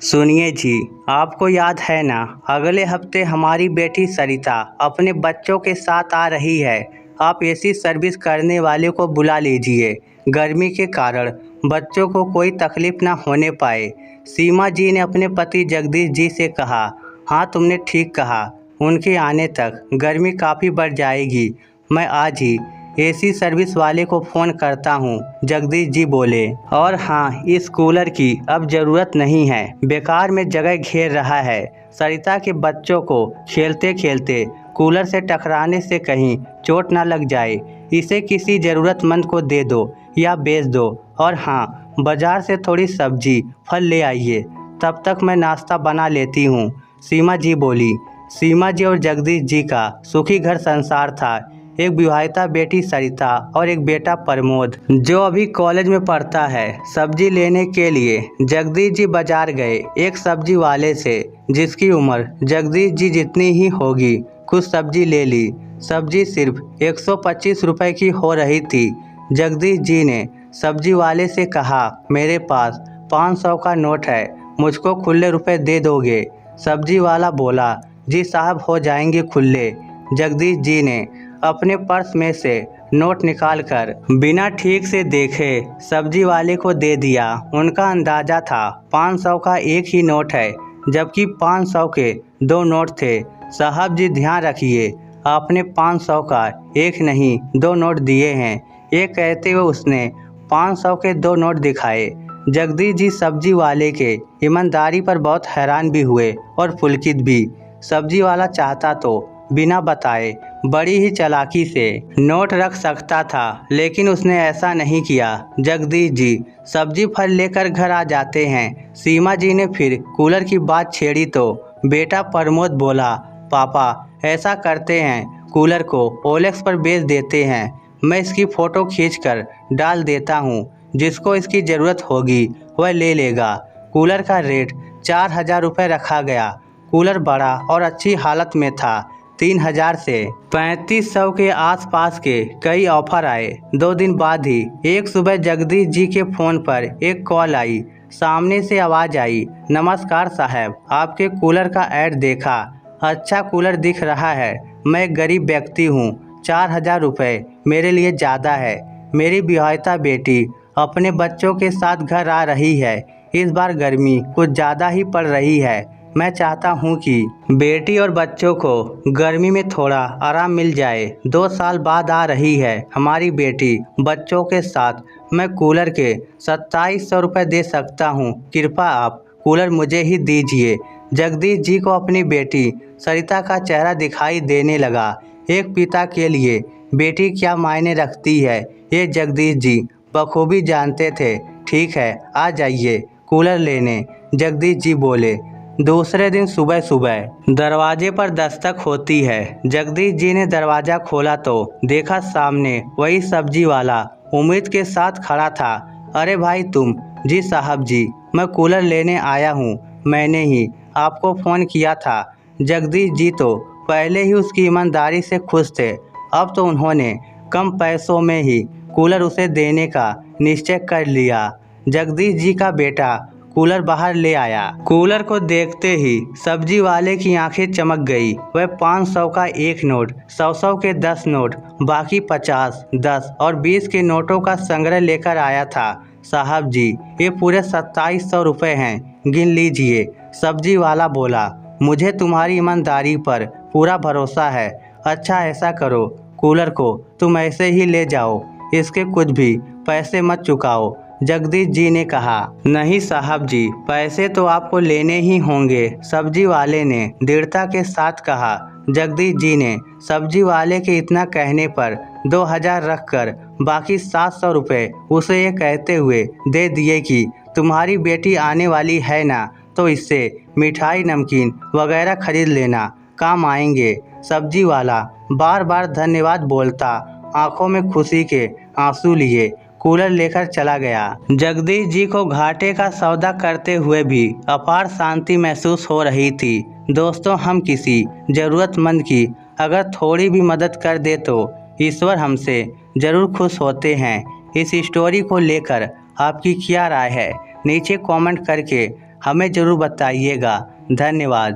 सुनिए जी, आपको याद है ना, अगले हफ्ते हमारी बेटी सरिता अपने बच्चों के साथ आ रही है। आप एसी सर्विस करने वाले को बुला लीजिए। गर्मी के कारण बच्चों को कोई तकलीफ ना होने पाए। सीमा जी ने अपने पति जगदीश जी से कहा। हाँ, तुमने ठीक कहा। उनके आने तक गर्मी काफ़ी बढ़ जाएगी। मैं आज ही एसी सर्विस वाले को फ़ोन करता हूँ, जगदीश जी बोले। और हाँ, इस कूलर की अब ज़रूरत नहीं है, बेकार में जगह घेर रहा है। सरिता के बच्चों को खेलते खेलते कूलर से टकराने से कहीं चोट ना लग जाए। इसे किसी ज़रूरतमंद को दे दो या बेच दो। और हाँ, बाज़ार से थोड़ी सब्जी फल ले आइए, तब तक मैं नाश्ता बना लेती हूँ, सीमा जी बोली। सीमा जी और जगदीश जी का सुखी घर संसार था। एक विवाहिता बेटी सरिता और एक बेटा प्रमोद, जो अभी कॉलेज में पढ़ता है। सब्जी लेने के लिए जगदीश जी बाजार गए एक सब्जी वाले से, जिसकी उम्र जगदीश जी जितनी ही होगी। कुछ सब्जी ले ली। सब्जी सिर्फ 125 रुपए की हो रही थी। जगदीश जी ने सब्जी वाले से कहा, मेरे पास 500 का नोट है, मुझको खुले रुपए दे दोगे? सब्जी वाला बोला, जी साहब, हो जाएंगे खुले। जगदीश जी ने अपने पर्स में से नोट निकालकर बिना ठीक से देखे सब्जी वाले को दे दिया। उनका अंदाजा था 500 का एक ही नोट है, जबकि 500 के दो नोट थे। साहब जी, ध्यान रखिए, आपने 500 का एक नहीं दो नोट दिए हैं। ये कहते हुए उसने 500 के दो नोट दिखाए। जगदीश जी सब्जी वाले के ईमानदारी पर बहुत हैरान भी हुए और पुलकित भी। सब्जी वाला चाहता तो बिना बताए बड़ी ही चालाकी से नोट रख सकता था, लेकिन उसने ऐसा नहीं किया। जगदीश जी सब्जी फल लेकर घर आ जाते हैं। सीमा जी ने फिर कूलर की बात छेड़ी तो बेटा प्रमोद बोला, पापा ऐसा करते हैं, कूलर को ओलेक्स पर बेच देते हैं। मैं इसकी फ़ोटो खींचकर डाल देता हूँ, जिसको इसकी ज़रूरत होगी वह ले लेगा। कूलर का रेट 4000 रुपये रखा गया। कूलर बड़ा और अच्छी हालत में था। 3000 से 3500 के आसपास के कई ऑफर आए। 2 दिन बाद ही एक सुबह जगदीश जी के फ़ोन पर एक कॉल आई। सामने से आवाज़ आई, नमस्कार साहब, आपके कूलर का ऐड देखा। अच्छा कूलर दिख रहा है। मैं एक गरीब व्यक्ति हूँ, 4000 रुपये मेरे लिए ज़्यादा है। मेरी विवाहिता बेटी अपने बच्चों के साथ घर आ रही है। इस बार गर्मी कुछ ज़्यादा ही पड़ रही है। मैं चाहता हूँ कि बेटी और बच्चों को गर्मी में थोड़ा आराम मिल जाए। 2 साल बाद आ रही है हमारी बेटी बच्चों के साथ। मैं कूलर के 2700 रुपये दे सकता हूँ। कृपया आप कूलर मुझे ही दीजिए। जगदीश जी को अपनी बेटी सरिता का चेहरा दिखाई देने लगा। एक पिता के लिए बेटी क्या मायने रखती है, ये जगदीश जी बखूबी जानते थे। ठीक है, आ जाइए कूलर लेने, जगदीश जी बोले। दूसरे दिन सुबह सुबह दरवाजे पर दस्तक होती है। जगदीश जी ने दरवाज़ा खोला तो देखा सामने वही सब्जी वाला उम्मीद के साथ खड़ा था। अरे भाई तुम? जी साहब जी, मैं कूलर लेने आया हूँ। मैंने ही आपको फ़ोन किया था। जगदीश जी तो पहले ही उसकी ईमानदारी से खुश थे। अब तो उन्होंने कम पैसों में ही कूलर उसे देने का निश्चय कर लिया। जगदीश जी का बेटा कूलर बाहर ले आया। कूलर को देखते ही सब्जी वाले की आंखें चमक गई। वह 500 का एक नोट, 100 के 10 नोट, बाकी 50, 10 और 20 के नोटों का संग्रह लेकर आया था। साहब जी, ये पूरे 2700 रुपये हैं, गिन लीजिए, सब्जी वाला बोला। मुझे तुम्हारी ईमानदारी पर पूरा भरोसा है। अच्छा ऐसा करो, कूलर को तुम ऐसे ही ले जाओ, इसके कुछ भी पैसे मत चुकाओ, जगदीश जी ने कहा। नहीं साहब जी, पैसे तो आपको लेने ही होंगे, सब्जी वाले ने दृढ़ता के साथ कहा। जगदीश जी ने सब्जी वाले के इतना कहने पर 2000 रखकर बाकी 700 रुपये उसे ये कहते हुए दे दिए कि तुम्हारी बेटी आने वाली है ना, तो इससे मिठाई नमकीन वगैरह खरीद लेना, काम आएंगे। सब्जी वाला बार बार धन्यवाद बोलता आंखों में खुशी के आंसू लिए कूलर लेकर चला गया। जगदीश जी को घाटे का सौदा करते हुए भी अपार शांति महसूस हो रही थी। दोस्तों, हम किसी ज़रूरतमंद की अगर थोड़ी भी मदद कर दे तो ईश्वर हमसे ज़रूर खुश होते हैं। इस स्टोरी को लेकर आपकी क्या राय है, नीचे कमेंट करके हमें ज़रूर बताइएगा। धन्यवाद।